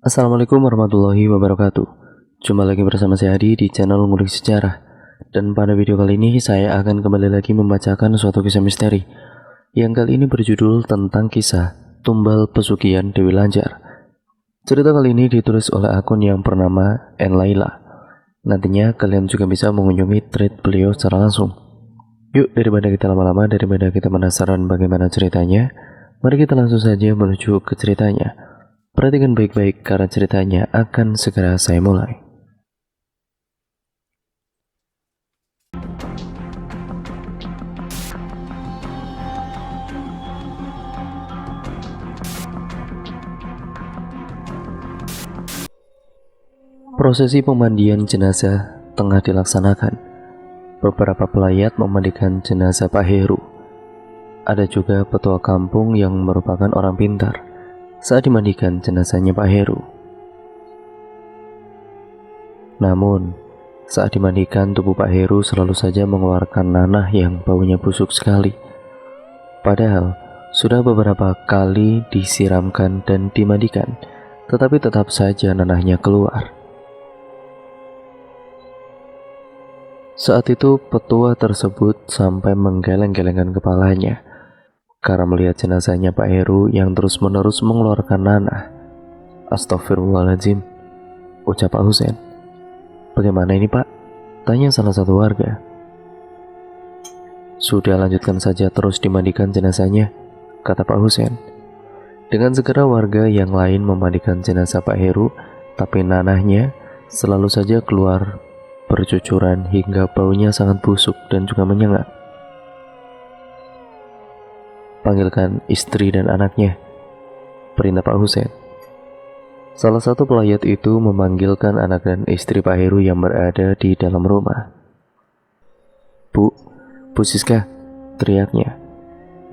Assalamualaikum warahmatullahi wabarakatuh. Jumpa lagi bersama saya Adi di channel Ngulik Sejarah. Dan pada video kali ini saya akan kembali lagi membacakan suatu kisah misteri yang kali ini berjudul tentang kisah Tumbal Pesugihan Dewi Lanjar. Cerita kali ini ditulis oleh akun yang bernama Enlaila. Nantinya kalian juga bisa mengunjungi thread beliau secara langsung. Yuk, daripada kita lama-lama, daripada kita penasaran bagaimana ceritanya, mari kita langsung saja menuju ke ceritanya. Perhatikan baik-baik karena ceritanya akan segera saya mulai. Prosesi pemandian jenazah tengah dilaksanakan. Beberapa pelayat memandikan jenazah Pak Heru. Ada juga petua kampung yang merupakan orang pintar saat dimandikan jenazahnya Pak Heru. Namun, saat dimandikan tubuh Pak Heru selalu saja mengeluarkan nanah yang baunya busuk sekali. Padahal, sudah beberapa kali disiramkan dan dimandikan, tetapi tetap saja nanahnya keluar. Saat itu, petua tersebut sampai menggeleng-gelengkan kepalanya karena melihat jenazahnya Pak Heru yang terus-menerus mengeluarkan nanah. Astagfirullahaladzim, ucap Pak Husen. Bagaimana ini Pak? Tanya salah satu warga. Sudah, lanjutkan saja terus dimandikan jenazahnya, kata Pak Husen. Dengan segera warga yang lain memandikan jenazah Pak Heru, tapi nanahnya selalu saja keluar bercucuran hingga baunya sangat busuk dan juga menyengat. Panggilkan istri dan anaknya, perintah Pak Husen. Salah satu pelayat itu memanggilkan anak dan istri Pak Heru yang berada di dalam rumah. Bu Siska, teriaknya.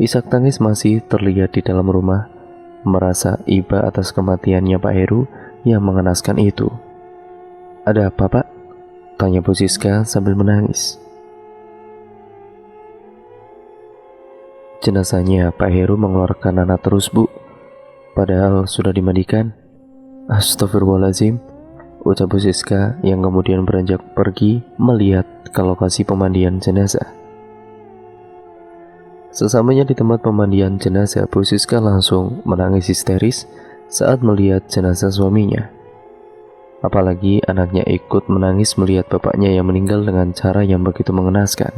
Isak tangis masih terlihat di dalam rumah, merasa iba atas kematiannya Pak Heru yang mengenaskan itu. Ada apa Pak? Tanya Bu Siska sambil menangis. Jenazahnya Pak Heru mengeluarkan nanah terus Bu, padahal sudah dimandikan. Astagfirullahaladzim, ucap Bu Siska yang kemudian beranjak pergi melihat ke lokasi pemandian jenazah. Sesamanya di tempat pemandian jenazah, Bu Siska langsung menangis histeris saat melihat jenazah suaminya. Apalagi anaknya ikut menangis melihat bapaknya yang meninggal dengan cara yang begitu mengenaskan.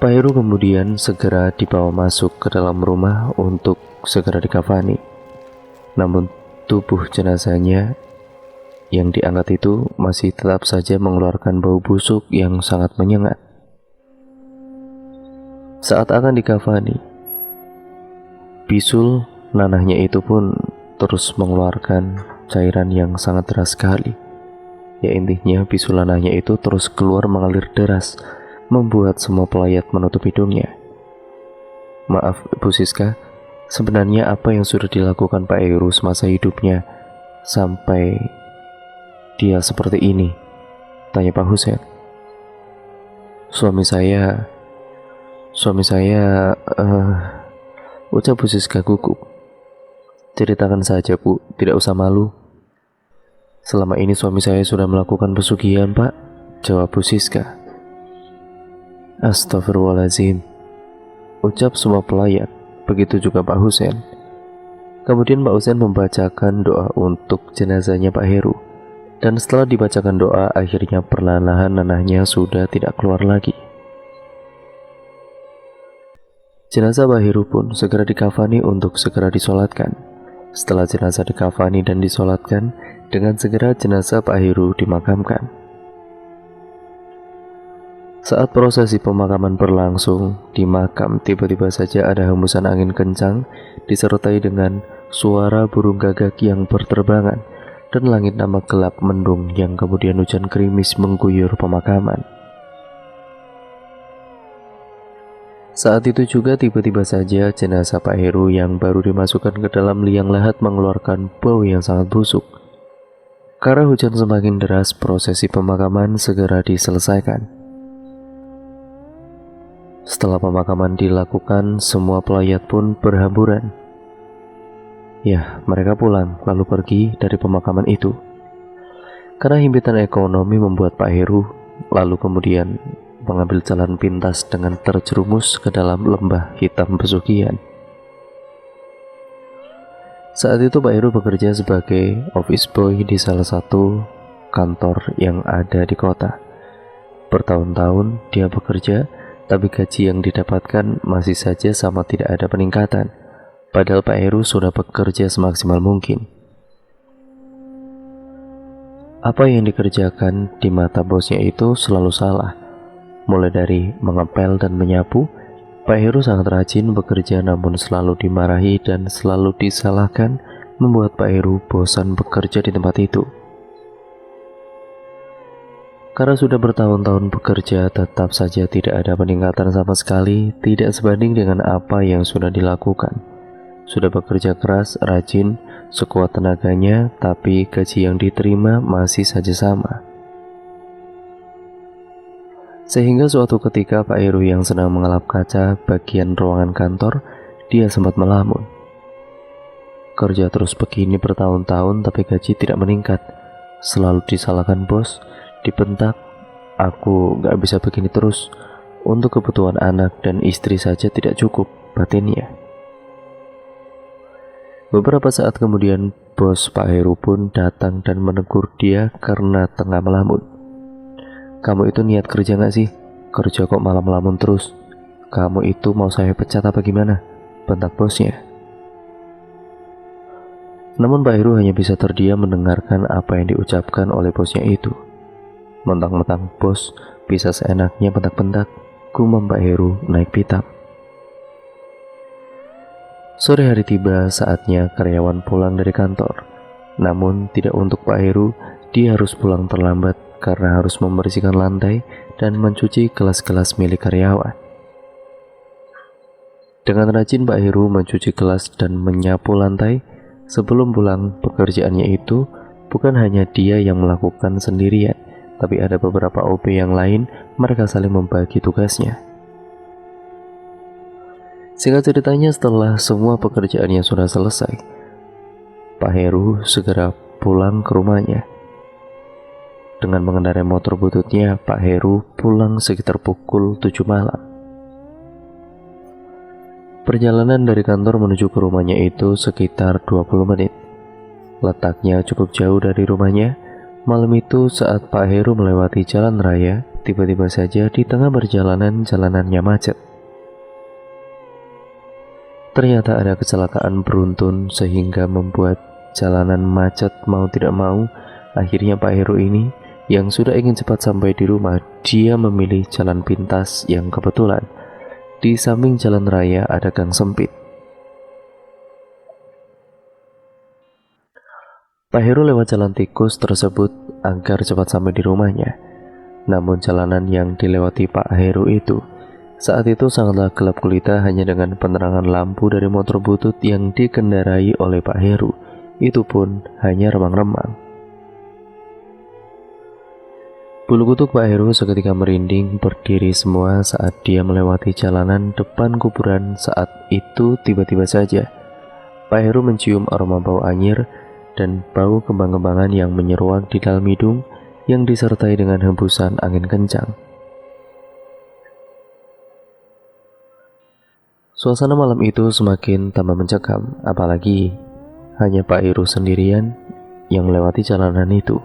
Pak Heru kemudian segera dibawa masuk ke dalam rumah untuk segera dikafani. Namun tubuh jenazahnya yang diangkat itu masih tetap saja mengeluarkan bau busuk yang sangat menyengat. Saat akan dikafani, bisul nanahnya itu pun terus mengeluarkan cairan yang sangat deras sekali. Ya, intinya bisul nanahnya itu terus keluar mengalir deras, membuat semua pelayat menutup hidungnya. Maaf Bu Siska, sebenarnya apa yang sudah dilakukan Pak Heru semasa hidupnya sampai dia seperti ini? Tanya Pak Husen. Suami saya, ucap Bu Siska gugup. Ceritakan saja Bu, tidak usah malu. Selama ini suami saya sudah melakukan pesugihan Pak, jawab Bu Siska. Astagfirullahaladzim, ucap semua pelayat, begitu juga Pak Husen. Kemudian Pak Husen membacakan doa untuk jenazahnya Pak Heru, dan setelah dibacakan doa, akhirnya perlahan-lahan nanahnya sudah tidak keluar lagi. Jenazah Pak Heru pun segera dikafani untuk segera disolatkan. Setelah jenazah dikafani dan disolatkan, dengan segera jenazah Pak Heru dimakamkan. Saat prosesi pemakaman berlangsung di makam, tiba-tiba saja ada hembusan angin kencang disertai dengan suara burung gagak yang berterbangan dan langit nampak gelap mendung yang kemudian hujan gerimis mengguyur pemakaman. Saat itu juga tiba-tiba saja jenazah Pak Heru yang baru dimasukkan ke dalam liang lahat mengeluarkan bau yang sangat busuk. Karena hujan semakin deras, prosesi pemakaman segera diselesaikan. Setelah pemakaman dilakukan, semua pelayat pun berhamburan. Ya, mereka pulang lalu pergi dari pemakaman itu. Karena himpitan ekonomi membuat Pak Heru lalu kemudian mengambil jalan pintas dengan terjerumus ke dalam lembah hitam pesugihan. Saat itu Pak Heru bekerja sebagai office boy di salah satu kantor yang ada di kota. Bertahun-tahun dia bekerja, tapi gaji yang didapatkan masih saja sama tidak ada peningkatan. Padahal Pak Heru sudah bekerja semaksimal mungkin. Apa yang dikerjakan di mata bosnya itu selalu salah. Mulai dari mengepel dan menyapu, Pak Heru sangat rajin bekerja namun selalu dimarahi dan selalu disalahkan, membuat Pak Heru bosan bekerja di tempat itu. Karena sudah bertahun-tahun bekerja, tetap saja tidak ada peningkatan sama sekali, tidak sebanding dengan apa yang sudah dilakukan. Sudah bekerja keras, rajin, sekuat tenaganya, tapi gaji yang diterima masih saja sama. Sehingga suatu ketika Pak Heru yang sedang mengelap kaca bagian ruangan kantor, dia sempat melamun. Kerja terus begini bertahun-tahun tapi gaji tidak meningkat. Selalu disalahkan bos, dibentak. Aku gak bisa begini terus. Untuk kebutuhan anak dan istri saja tidak cukup, batinnya. Beberapa saat kemudian bos Pak Heru pun datang dan menegur dia karena tengah melamun. Kamu itu niat kerja gak sih? Kerja kok malah melamun terus. Kamu itu mau saya pecat apa gimana? Bentak bosnya. Namun Pak Heru hanya bisa terdiam mendengarkan apa yang diucapkan oleh bosnya itu. Mentang-mentang bos bisa seenaknya bentak-bentak, gumam Pak Heru naik pitam. Sore hari tiba, saatnya karyawan pulang dari kantor. Namun tidak untuk Pak Heru, dia harus pulang terlambat karena harus membersihkan lantai dan mencuci kelas-kelas milik karyawan. Dengan rajin Pak Heru mencuci kelas dan menyapu lantai, sebelum pulang pekerjaannya itu bukan hanya dia yang melakukan sendirian, tapi ada beberapa OP yang lain, mereka saling membagi tugasnya. Singkat ceritanya, setelah semua pekerjaannya sudah selesai, Pak Heru segera pulang ke rumahnya. Dengan mengendarai motor bututnya, Pak Heru pulang sekitar pukul 7 malam. Perjalanan dari kantor menuju ke rumahnya itu sekitar 20 menit. Letaknya cukup jauh dari rumahnya. Malam itu saat Pak Heru melewati jalan raya, tiba-tiba saja di tengah perjalanan jalanannya macet. Ternyata ada kecelakaan beruntun sehingga membuat jalanan macet mau tidak mau. Akhirnya Pak Heru ini yang sudah ingin cepat sampai di rumah, dia memilih jalan pintas yang kebetulan di samping jalan raya ada gang sempit. Pak Heru lewat jalan tikus tersebut agar cepat sampai di rumahnya. Namun jalanan yang dilewati Pak Heru itu saat itu sangatlah gelap gulita, hanya dengan penerangan lampu dari motor butut yang dikendarai oleh Pak Heru. Itu pun hanya remang-remang. Bulu kuduk Pak Heru seketika merinding berdiri semua saat dia melewati jalanan depan kuburan. Saat itu tiba-tiba saja Pak Heru mencium aroma bau anyir dan bau kembang-kembangan yang menyeruak di dalam hidung yang disertai dengan hembusan angin kencang. Suasana malam itu semakin tambah mencekam, apalagi hanya Pak Heru sendirian yang melewati jalanan itu.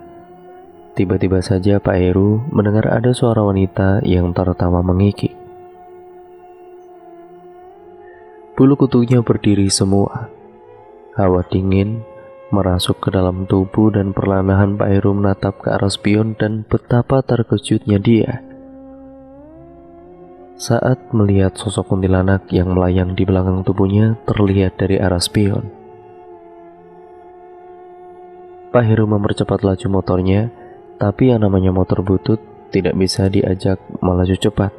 Tiba-tiba saja Pak Heru mendengar ada suara wanita yang tertawa mengikik. Bulu kuduknya berdiri semua. Hawa dingin merasuk ke dalam tubuh dan perlahan Pak Heru menatap ke arah spion dan betapa terkejutnya dia saat melihat sosok kuntilanak yang melayang di belakang tubuhnya terlihat dari arah spion. Pak Heru mempercepat laju motornya, tapi yang namanya motor butut tidak bisa diajak melaju cepat.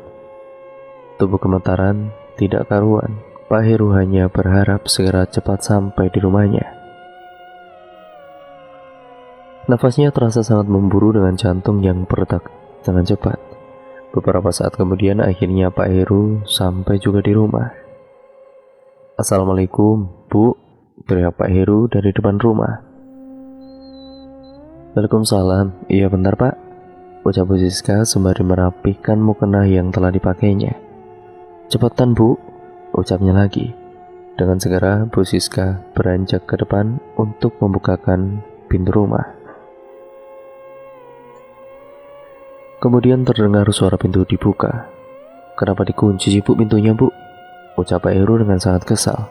Tubuh gemetaran, tidak karuan. Pak Heru hanya berharap segera cepat sampai di rumahnya. Nafasnya terasa sangat memburu dengan jantung yang berdetak sangat cepat. Beberapa saat kemudian akhirnya Pak Heru sampai juga di rumah. Assalamualaikum, Bu. teriak Pak Heru dari depan rumah. Waalaikumsalam, iya bentar Pak, ucap Bu Siska sembari merapikan mukena yang telah dipakainya. Cepetan Bu, ucapnya lagi. Dengan segera Bu Siska beranjak ke depan untuk membukakan pintu rumah. Kemudian terdengar suara pintu dibuka. Kenapa dikunci sih Bu pintunya Bu? Ucap Pak Heru dengan sangat kesal.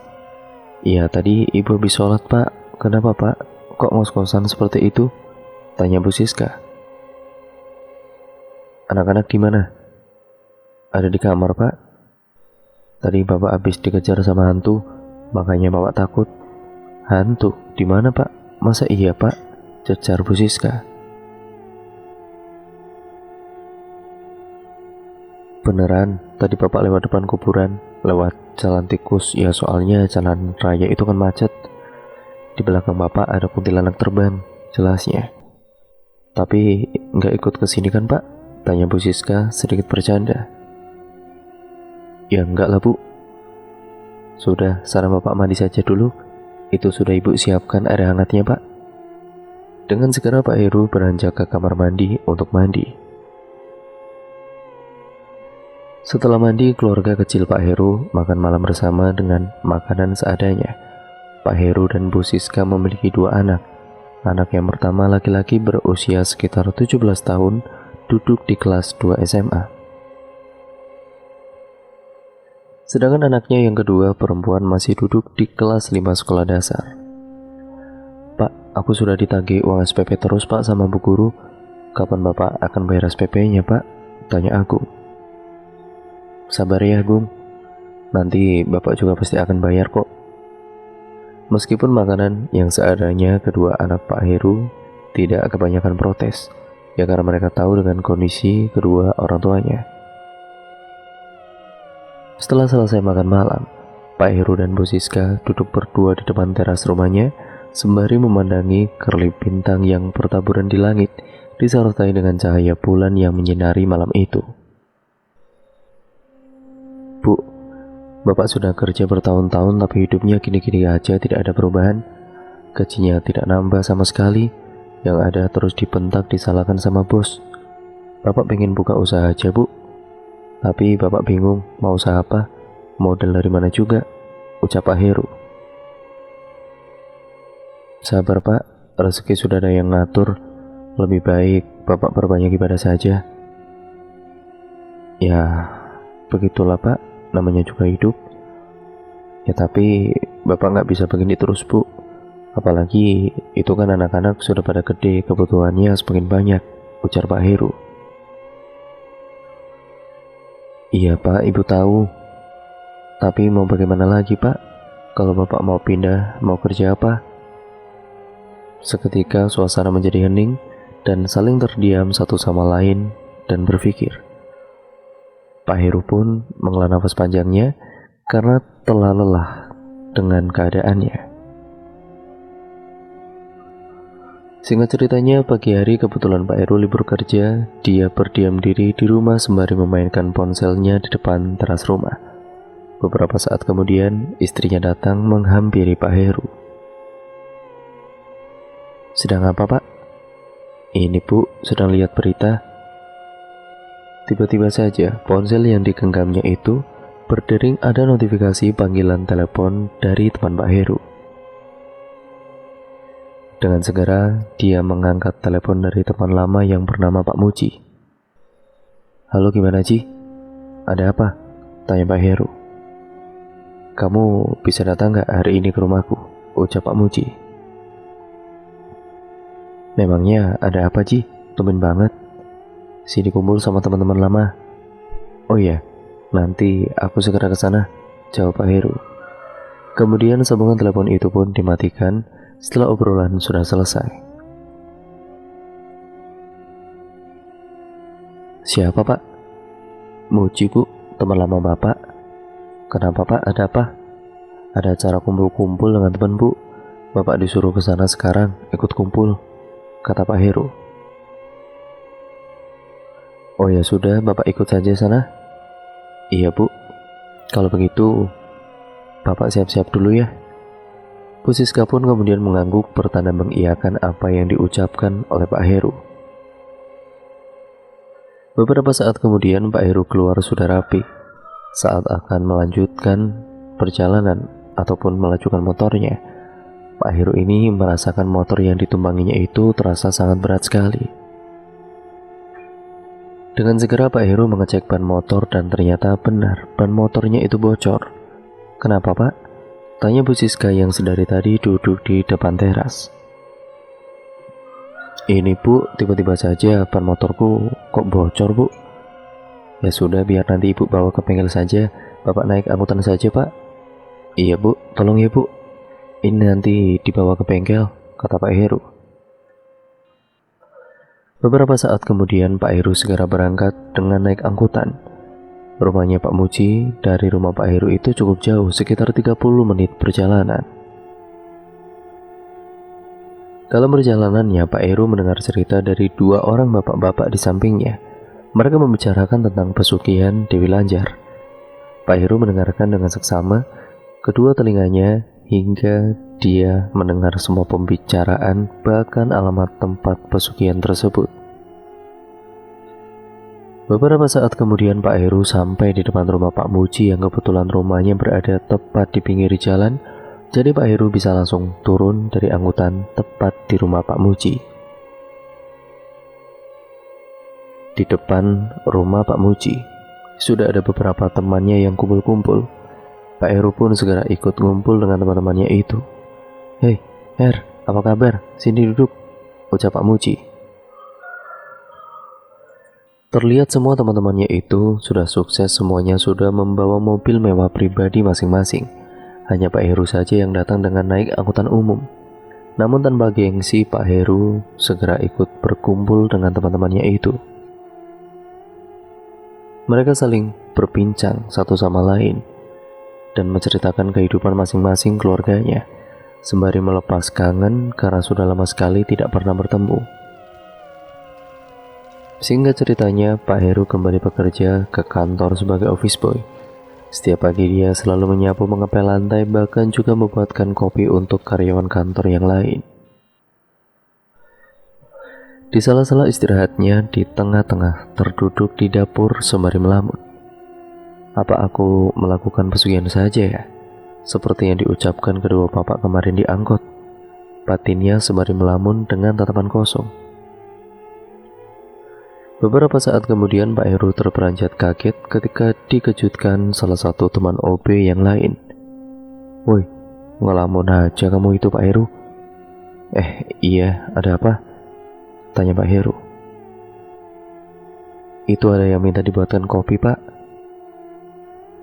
Iya tadi ibu habis sholat Pak. Kenapa Pak? Kok ngos-ngosan seperti itu? Tanya Bu Siska. Anak-anak di mana? Ada di kamar Pak. Tadi Bapak habis dikejar sama hantu, makanya Bapak takut. Hantu? Di mana Pak? Masa iya Pak? Cecar Bu Siska. Beneran, tadi Bapak lewat depan kuburan, lewat jalan tikus, ya soalnya jalan raya itu kan macet. Di belakang Bapak ada kuntilanak terbang, jelasnya. Tapi nggak ikut ke sini kan Pak? Tanya Bu Siska sedikit bercanda. Ya enggak lah Bu. Sudah, saran Bapak mandi saja dulu. Itu sudah Ibu siapkan air hangatnya Pak. Dengan segera Pak Heru beranjak ke kamar mandi untuk mandi. Setelah mandi, keluarga kecil Pak Heru makan malam bersama dengan makanan seadanya. Pak Heru dan Bu Siska memiliki 2 anak. Anak yang pertama laki-laki berusia sekitar 17 tahun, duduk di kelas 2 SMA. Sedangkan anaknya yang kedua perempuan masih duduk di kelas 5 sekolah dasar. Pak, aku sudah ditagih uang SPP terus Pak sama Bu Guru. Kapan Bapak akan bayar SPP-nya Pak? Tanya aku. Sabar ya Gung, nanti Bapak juga pasti akan bayar kok. Meskipun makanan yang seadanya, kedua anak Pak Heru tidak kebanyakan protes, ya karena mereka tahu dengan kondisi kedua orang tuanya. Setelah selesai makan malam, Pak Heru dan Bu Siska duduk berdua di depan teras rumahnya sembari memandangi kerlip bintang yang bertaburan di langit, disertai dengan cahaya bulan yang menyinari malam itu. Bu, Bapak sudah kerja bertahun-tahun tapi hidupnya gini-gini aja, tidak ada perubahan. Gajinya tidak nambah sama sekali, yang ada terus dibentak, disalahkan sama bos. Bapak pengen buka usaha aja Bu, tapi Bapak bingung mau usaha apa, modal dari mana juga, ucap Pak Heru. Sabar Pak, rezeki sudah ada yang ngatur, lebih baik Bapak perbanyak ibadah saja. Ya, begitulah Pak, namanya juga hidup. Ya tapi Bapak nggak bisa begini terus Bu. Apalagi itu kan anak-anak sudah pada gede, kebutuhannya semakin banyak, ujar Pak Heru. Iya Pak, Ibu tahu. Tapi mau bagaimana lagi Pak? Kalau Bapak mau pindah, mau kerja apa? Seketika suasana menjadi hening dan saling terdiam satu sama lain dan berpikir. Pak Heru pun menghela nafas panjangnya karena telah lelah dengan keadaannya. Singkat ceritanya, pagi hari kebetulan Pak Heru libur kerja. Dia berdiam diri di rumah sembari memainkan ponselnya di depan teras rumah. Beberapa saat kemudian, istrinya datang menghampiri Pak Heru. Sedang apa Pak? Ini Bu, sedang lihat berita. Tiba-tiba saja, ponsel yang digenggamnya itu berdering ada notifikasi panggilan telepon dari teman Pak Heru. Dengan segera, dia mengangkat telepon dari teman lama yang bernama Pak Muji. Halo, gimana Ji? Ada apa? Tanya Pak Heru. Kamu bisa datang gak hari ini ke rumahku? Ucap Pak Muji. Memangnya ada apa Ji? Tumben banget. Sini kumpul sama teman-teman lama. Oh iya, nanti aku segera ke sana, jawab Pak Heru. Kemudian sambungan telepon itu pun dimatikan setelah obrolan sudah selesai. Siapa Pak? Muji Bu, teman lama Bapak. Kenapa Pak, ada apa? Ada acara kumpul-kumpul dengan teman Bu. Bapak disuruh ke sana sekarang, ikut kumpul, kata Pak Heru. Oh ya sudah, Bapak ikut saja sana. Iya Bu, kalau begitu Bapak siap-siap dulu ya. Bu Bu Siska pun kemudian mengangguk bertanda mengiyakan apa yang diucapkan oleh Pak Heru. Beberapa saat kemudian Pak Heru keluar sudah rapi. Saat akan melanjutkan perjalanan ataupun melajukan motornya, Pak Heru ini merasakan motor yang ditumpanginya itu terasa sangat berat sekali. Dengan segera Pak Heru mengecek ban motor dan ternyata benar ban motornya itu bocor. "Kenapa, Pak?" tanya Bu Siska yang sedari tadi duduk di depan teras. "Ini, Bu, tiba-tiba saja ban motorku kok bocor, Bu." "Ya sudah, biar nanti Ibu bawa ke bengkel saja. Bapak naik angkutan saja, Pak." "Iya, Bu, tolong ya, Bu. Ini nanti dibawa ke bengkel," kata Pak Heru. Beberapa saat kemudian Pak Heru segera berangkat dengan naik angkutan. Rumahnya Pak Muji dari rumah Pak Heru itu cukup jauh, sekitar 30 menit perjalanan. Dalam perjalanannya, Pak Heru mendengar cerita dari dua orang bapak-bapak di sampingnya. Mereka membicarakan tentang pesugihan Dewi Lanjar. Pak Heru mendengarkan dengan seksama kedua telinganya hingga dia mendengar semua pembicaraan, bahkan alamat tempat pesugihan tersebut. Beberapa saat kemudian Pak Heru sampai di depan rumah Pak Muji yang kebetulan rumahnya berada tepat di pinggir jalan. Jadi Pak Heru bisa langsung turun dari angkutan tepat di rumah Pak Muji. Di depan rumah Pak Muji sudah ada beberapa temannya yang kumpul-kumpul. Pak Heru pun segera ikut ngumpul dengan teman-temannya itu. "Hei, Her, apa kabar? Sini duduk," ucap Pak Muji. Terlihat semua teman-temannya itu sudah sukses, semuanya sudah membawa mobil mewah pribadi masing-masing. Hanya Pak Heru saja yang datang dengan naik angkutan umum. Namun tanpa gengsi, Pak Heru segera ikut berkumpul dengan teman-temannya itu. Mereka saling berbincang satu sama lain dan menceritakan kehidupan masing-masing keluarganya, sembari melepas kangen karena sudah lama sekali tidak pernah bertemu. Singkat ceritanya, Pak Heru kembali bekerja ke kantor sebagai office boy. Setiap pagi dia selalu menyapu, mengepel lantai, bahkan juga membuatkan kopi untuk karyawan kantor yang lain. Di sela-sela istirahatnya, di tengah-tengah terduduk di dapur sembari melamun. "Apa aku melakukan pesugihan saja ya? Seperti yang diucapkan kedua bapak kemarin di angkot," batinnya sembari melamun dengan tatapan kosong. Beberapa saat kemudian Pak Heru terperanjat kaget ketika dikejutkan salah satu teman OB yang lain. "Woi, ngelamun aja kamu itu, Pak Heru." Iya, ada apa?" tanya Pak Heru. "Itu ada yang minta dibuatkan kopi, Pak."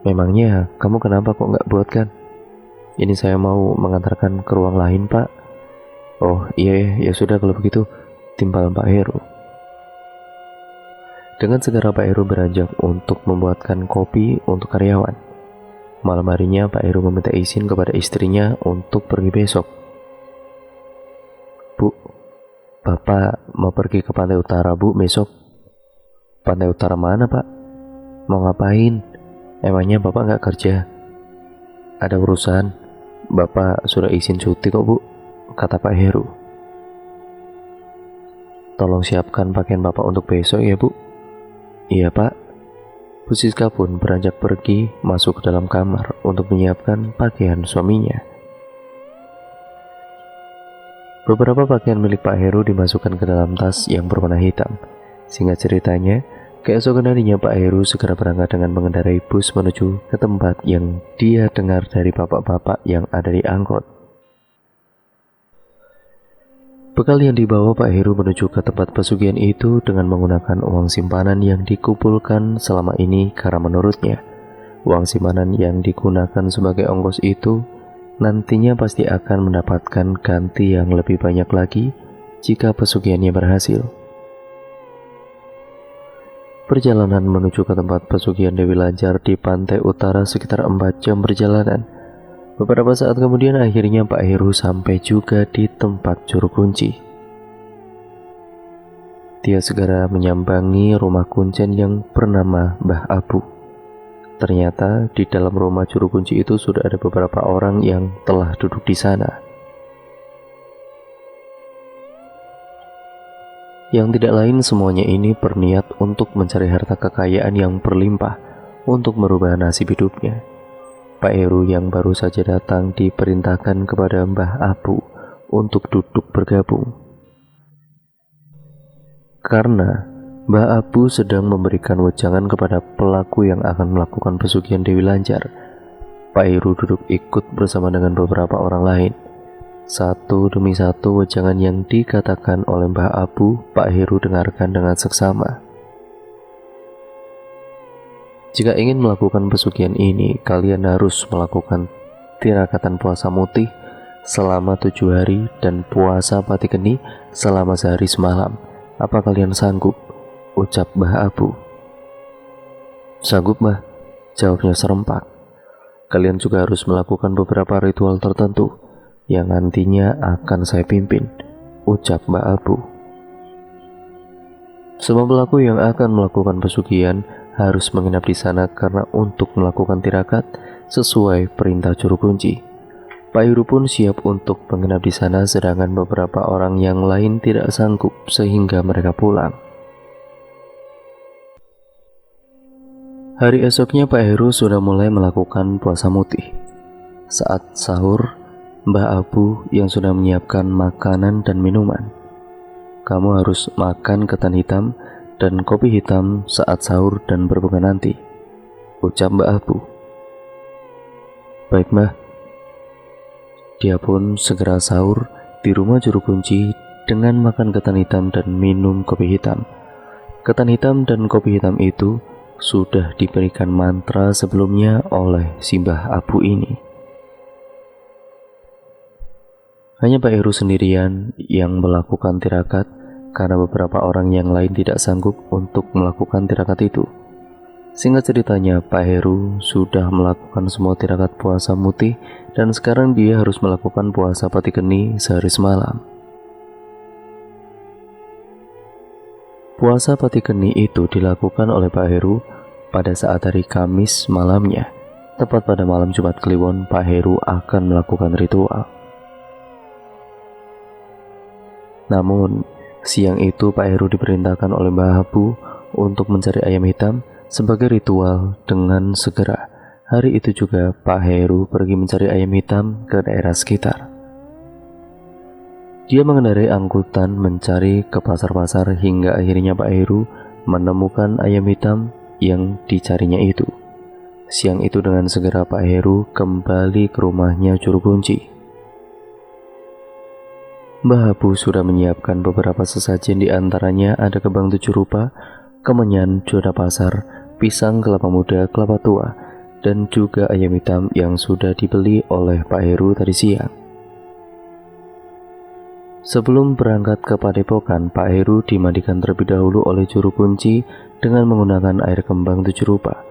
"Memangnya kamu kenapa kok nggak buatkan? Ini saya mau mengantarkan ke ruang lain, Pak." "Oh iya, ya sudah kalau begitu," timpalan Pak Heru. Dengan segera Pak Heru beranjak untuk membuatkan kopi untuk karyawan. Malam harinya Pak Heru meminta izin kepada istrinya untuk pergi besok. "Bu, Bapak mau pergi ke Pantai Utara, Bu, besok." "Pantai Utara mana, Pak? Mau ngapain? Emangnya Bapak nggak kerja?" "Ada urusan. Bapak sudah izin cuti kok, Bu," kata Pak Heru. "Tolong siapkan pakaian Bapak untuk besok ya, Bu." "Iya, Pak." Bu Siska pun beranjak pergi masuk ke dalam kamar untuk menyiapkan pakaian suaminya. Beberapa pakaian milik Pak Heru dimasukkan ke dalam tas yang berwarna hitam. Singkat ceritanya, keesokan harinya Pak Heru segera berangkat dengan mengendarai bus menuju ke tempat yang dia dengar dari bapak-bapak yang ada di angkot. Bekal yang dibawa Pak Heru menuju ke tempat pesugihan itu dengan menggunakan uang simpanan yang dikumpulkan selama ini, karena menurutnya uang simpanan yang digunakan sebagai ongkos itu nantinya pasti akan mendapatkan ganti yang lebih banyak lagi jika pesugihannya berhasil. Perjalanan menuju ke tempat pesugihan Dewi Lanjar di Pantai Utara sekitar 4 jam perjalanan. Beberapa saat kemudian akhirnya Pak Heru sampai juga di tempat juru kunci. Dia segera menyambangi rumah kuncen yang bernama Mbah Abu. Ternyata di dalam rumah juru kunci itu sudah ada beberapa orang yang telah duduk di sana. yang tidak lain semuanya ini berniat untuk mencari harta kekayaan yang berlimpah untuk merubah nasib hidupnya. Pak Heru yang baru saja datang diperintahkan kepada Mbah Abu untuk duduk bergabung. Karena Mbah Abu sedang memberikan wejangan kepada pelaku yang akan melakukan pesugihan Dewi Lanjar, Pak Heru duduk ikut bersama dengan beberapa orang lain. Satu demi satu wejangan yang dikatakan oleh Mbah Abu, Pak Heru dengarkan dengan seksama. Jika ingin melakukan pesugihan ini, kalian harus melakukan tirakatan puasa mutih selama 7 hari dan puasa pati keni selama sehari semalam. Apa kalian sanggup? Ucap Mbah Abu. Sanggup, Mbah, jawabnya serempak. Kalian juga harus melakukan beberapa ritual tertentu yang nantinya akan saya pimpin, ucap Mbah Abu. Semua pelaku yang akan melakukan pesugihan harus menginap di sana karena untuk melakukan tirakat sesuai perintah juru kunci. Pak Heru pun siap untuk menginap di sana, sedangkan beberapa orang yang lain tidak sanggup sehingga mereka pulang. Hari esoknya Pak Heru sudah mulai melakukan puasa mutih. Saat sahur, Mbah Abu yang sudah menyiapkan makanan dan minuman. Kamu harus makan ketan hitam dan kopi hitam saat sahur dan berbuka nanti, ucap Mbah Abu. Baik, Mbah. Dia pun segera sahur di rumah juru kunci dengan makan ketan hitam dan minum kopi hitam. Ketan hitam dan kopi hitam itu sudah diberikan mantra sebelumnya oleh si Mbah Abu ini. Hanya Pak Heru sendirian yang melakukan tirakat karena beberapa orang yang lain tidak sanggup untuk melakukan tirakat itu. Singkat ceritanya, Pak Heru sudah melakukan semua tirakat puasa mutih dan sekarang dia harus melakukan puasa pati keni sehari semalam. Puasa pati keni itu dilakukan oleh Pak Heru pada saat hari Kamis malamnya. Tepat pada malam Jumat Kliwon, Pak Heru akan melakukan ritual. Namun, siang itu Pak Heru diperintahkan oleh Mbah Abu untuk mencari ayam hitam sebagai ritual dengan segera. Hari itu juga Pak Heru pergi mencari ayam hitam ke daerah sekitar. Dia mengendarai angkutan mencari ke pasar-pasar hingga akhirnya Pak Heru menemukan ayam hitam yang dicarinya itu. Siang itu dengan segera Pak Heru kembali ke rumahnya juru kunci. Mbah Abu sudah menyiapkan beberapa sesajen, di antaranya ada kembang 7 rupa, kemenyan, jodoh pasar, pisang, kelapa muda, kelapa tua, dan juga ayam hitam yang sudah dibeli oleh Pak Heru tadi siang. Sebelum berangkat ke Padepokan, Pak Heru dimandikan terlebih dahulu oleh juru kunci dengan menggunakan air kembang 7 rupa.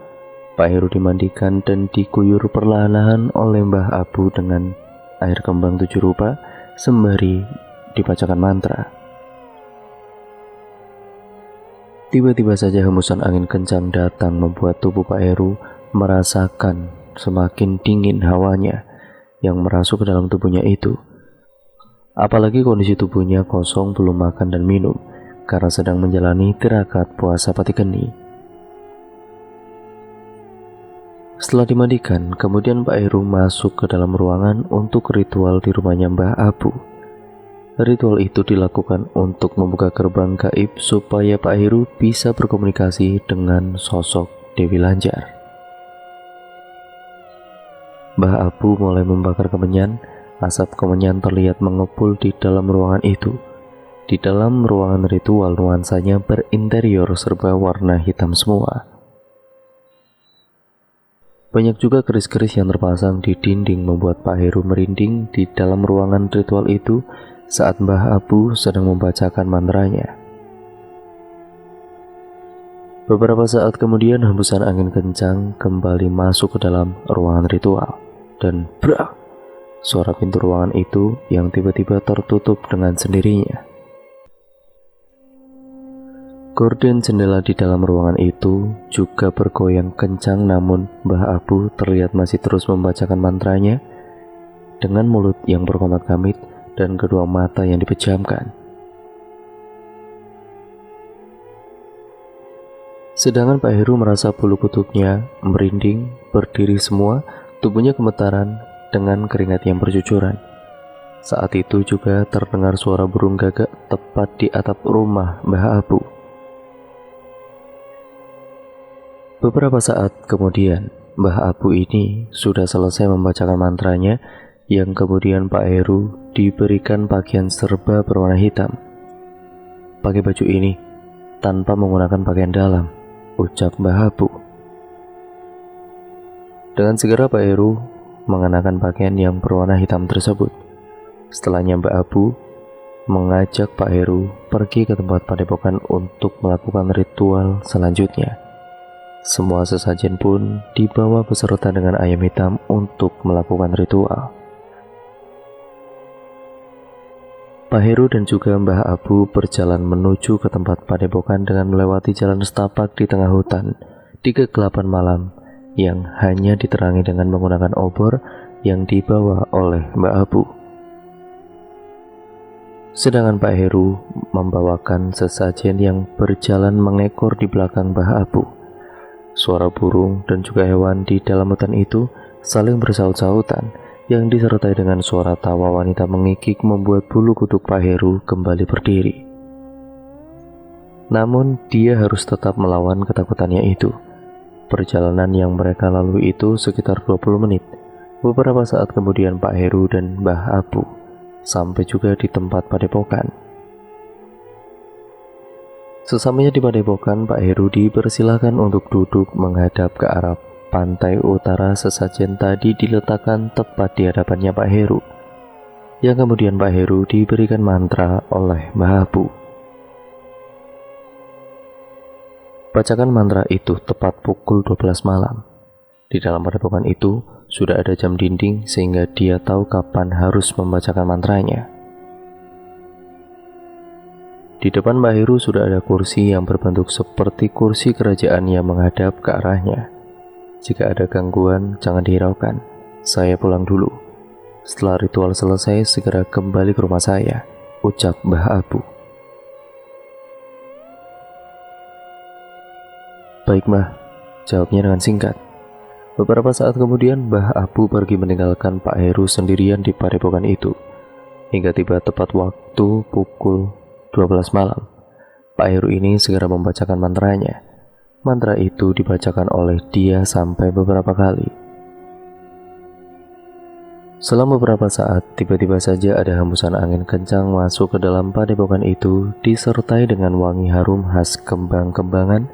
Pak Heru dimandikan dan dikuyur perlahan-lahan oleh Mbah Abu dengan air kembang 7 rupa sembari dibacakan mantra. Tiba-tiba saja hembusan angin kencang datang membuat tubuh Pak Heru merasakan semakin dingin hawanya yang merasuk ke dalam tubuhnya itu. Apalagi kondisi tubuhnya kosong, belum makan dan minum karena sedang menjalani tirakat puasa pati keni. Setelah dimandikan, kemudian Pak Heru masuk ke dalam ruangan untuk ritual di rumahnya Mbah Abu. Ritual itu dilakukan untuk membuka gerbang gaib supaya Pak Heru bisa berkomunikasi dengan sosok Dewi Lanjar. Mbah Abu mulai membakar kemenyan. Asap kemenyan terlihat mengepul di dalam ruangan itu. Di dalam ruangan ritual, nuansanya berinterior serba warna hitam semua. Banyak juga keris-keris yang terpasang di dinding membuat Pak Heru merinding di dalam ruangan ritual itu saat Mbah Abu sedang membacakan mantranya. Beberapa saat kemudian hembusan angin kencang kembali masuk ke dalam ruangan ritual dan brak, suara pintu ruangan itu yang tiba-tiba tertutup dengan sendirinya. Gorden jendela di dalam ruangan itu juga bergoyang kencang, namun Mbah Abu terlihat masih terus membacakan mantranya dengan mulut yang berkomat-kamit dan kedua mata yang dipejamkan. Sedangkan Pak Heru merasa bulu kuduknya merinding, berdiri semua, tubuhnya gemetaran dengan keringat yang bercucuran. Saat itu juga terdengar suara burung gagak tepat di atap rumah Mbah Abu. Beberapa saat kemudian, Mbah Abu ini sudah selesai membacakan mantranya, yang kemudian Pak Heru diberikan pakaian serba berwarna hitam. "Pakai baju ini tanpa menggunakan pakaian dalam," ucap Mbah Abu. Dengan segera Pak Heru mengenakan pakaian yang berwarna hitam tersebut. Setelahnya Mbah Abu mengajak Pak Heru pergi ke tempat padepokan untuk melakukan ritual selanjutnya. Semua sesajen pun dibawa beserta dengan ayam hitam untuk melakukan ritual. Pak Heru dan juga Mbah Abu berjalan menuju ke tempat padepokan dengan melewati jalan setapak di tengah hutan di kegelapan malam yang hanya diterangi dengan menggunakan obor yang dibawa oleh Mbah Abu. Sedangkan Pak Heru membawakan sesajen yang berjalan mengekor di belakang Mbah Abu. Suara burung dan juga hewan di dalam hutan itu saling bersaut-sautan yang disertai dengan suara tawa wanita mengikik membuat bulu kuduk Pak Heru kembali berdiri. Namun dia harus tetap melawan ketakutannya itu. Perjalanan yang mereka lalui itu sekitar 20 menit. Beberapa saat kemudian Pak Heru dan Mbah Abu sampai juga di tempat padepokan. Sesamanya di padepokan, Pak Heru dipersilakan untuk duduk menghadap ke arah pantai utara. Sesajen tadi diletakkan tepat di hadapannya Pak Heru, yang kemudian Pak Heru diberikan mantra oleh Mbah Abu. Bacakan mantra itu tepat pukul 12 malam. Di dalam padepokan itu sudah ada jam dinding sehingga dia tahu kapan harus membacakan mantranya. Di depan Mbah Heru sudah ada kursi yang berbentuk seperti kursi kerajaan yang menghadap ke arahnya. "Jika ada gangguan, jangan dihiraukan. Saya pulang dulu. Setelah ritual selesai, segera kembali ke rumah saya," ucap Mbah Abu. "Baik Mbah," jawabnya dengan singkat. Beberapa saat kemudian Mbah Abu pergi meninggalkan Pak Heru sendirian di padepokan itu. Hingga tiba tepat waktu pukul 12 malam, Pak Heru ini segera membacakan mantranya. Mantra itu dibacakan oleh dia sampai beberapa kali. Selang beberapa saat, tiba-tiba saja ada hembusan angin kencang masuk ke dalam padepokan itu, disertai dengan wangi harum khas kembang-kembangan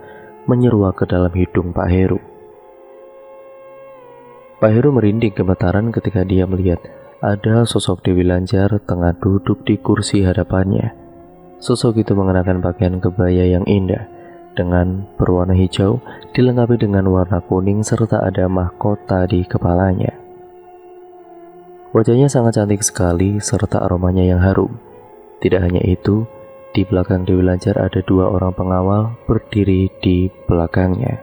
menyeruak ke dalam hidung Pak Heru. Pak Heru merinding gemetaran ketika dia melihat ada sosok Dewi Lanjar tengah duduk di kursi hadapannya. Sosok itu mengenakan pakaian kebaya yang indah dengan berwarna hijau, dilengkapi dengan warna kuning serta ada mahkota di kepalanya. Wajahnya sangat cantik sekali serta aromanya yang harum. Tidak hanya itu, di belakang Dewi Lanjar ada 2 orang pengawal berdiri di belakangnya.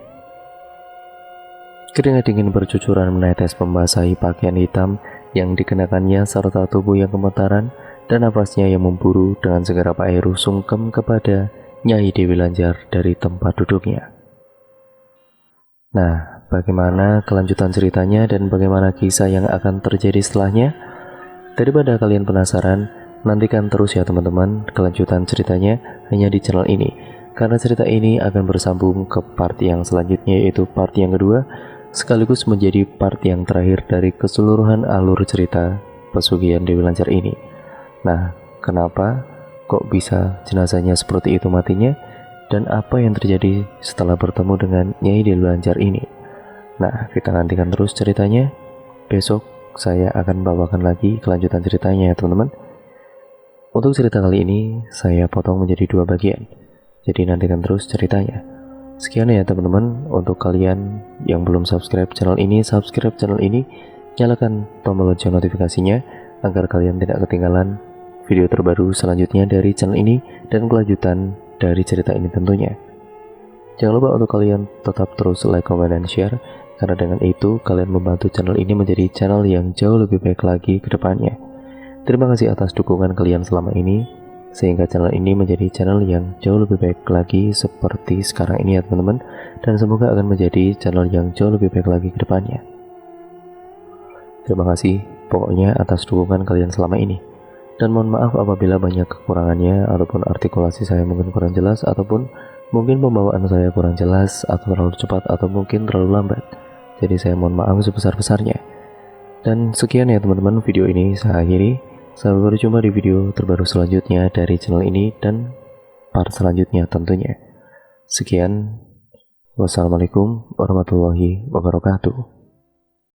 Keringat dingin bercucuran menetes membasahi pakaian hitam yang dikenakannya serta tubuh yang gemetaran dan nafasnya yang memburu. Dengan segera Pak Heru sungkem kepada Nyai Dewi Lanjar dari tempat duduknya. Nah, bagaimana kelanjutan ceritanya dan bagaimana kisah yang akan terjadi setelahnya? Daripada kalian penasaran, nantikan terus ya teman-teman kelanjutan ceritanya hanya di channel ini. Karena cerita ini akan bersambung ke part yang selanjutnya, yaitu part yang kedua, sekaligus menjadi part yang terakhir dari keseluruhan alur cerita pesugihan Dewi Lanjar ini. Nah, kenapa kok bisa jenazahnya seperti itu matinya, dan apa yang terjadi setelah bertemu dengan Nyai Dewi Lanjar ini? Nah, kita nantikan terus ceritanya. Besok saya akan bawakan lagi kelanjutan ceritanya ya teman-teman. Untuk cerita kali ini saya potong menjadi 2 bagian, jadi nantikan terus ceritanya. Sekian ya teman-teman. Untuk kalian yang belum subscribe channel ini, subscribe channel ini, nyalakan tombol lonceng notifikasinya agar kalian tidak ketinggalan video terbaru selanjutnya dari channel ini dan kelanjutan dari cerita ini tentunya. Jangan lupa untuk kalian tetap terus like, comment, dan share, karena dengan itu kalian membantu channel ini menjadi channel yang jauh lebih baik lagi ke depannya. Terima kasih atas dukungan kalian selama ini. sehingga channel ini menjadi channel yang jauh lebih baik lagi seperti sekarang ini ya teman-teman, dan semoga akan menjadi channel yang jauh lebih baik lagi ke depannya. Terima kasih pokoknya atas dukungan kalian selama ini, dan mohon maaf apabila banyak kekurangannya ataupun artikulasi saya mungkin kurang jelas, ataupun mungkin pembawaan saya kurang jelas atau terlalu cepat atau mungkin terlalu lambat. Jadi saya mohon maaf sebesar-besarnya. Dan sekian ya teman-teman, video ini saya akhiri. Sampai berjumpa di video terbaru selanjutnya dari channel ini dan part selanjutnya tentunya. Sekian, wassalamualaikum warahmatullahi wabarakatuh.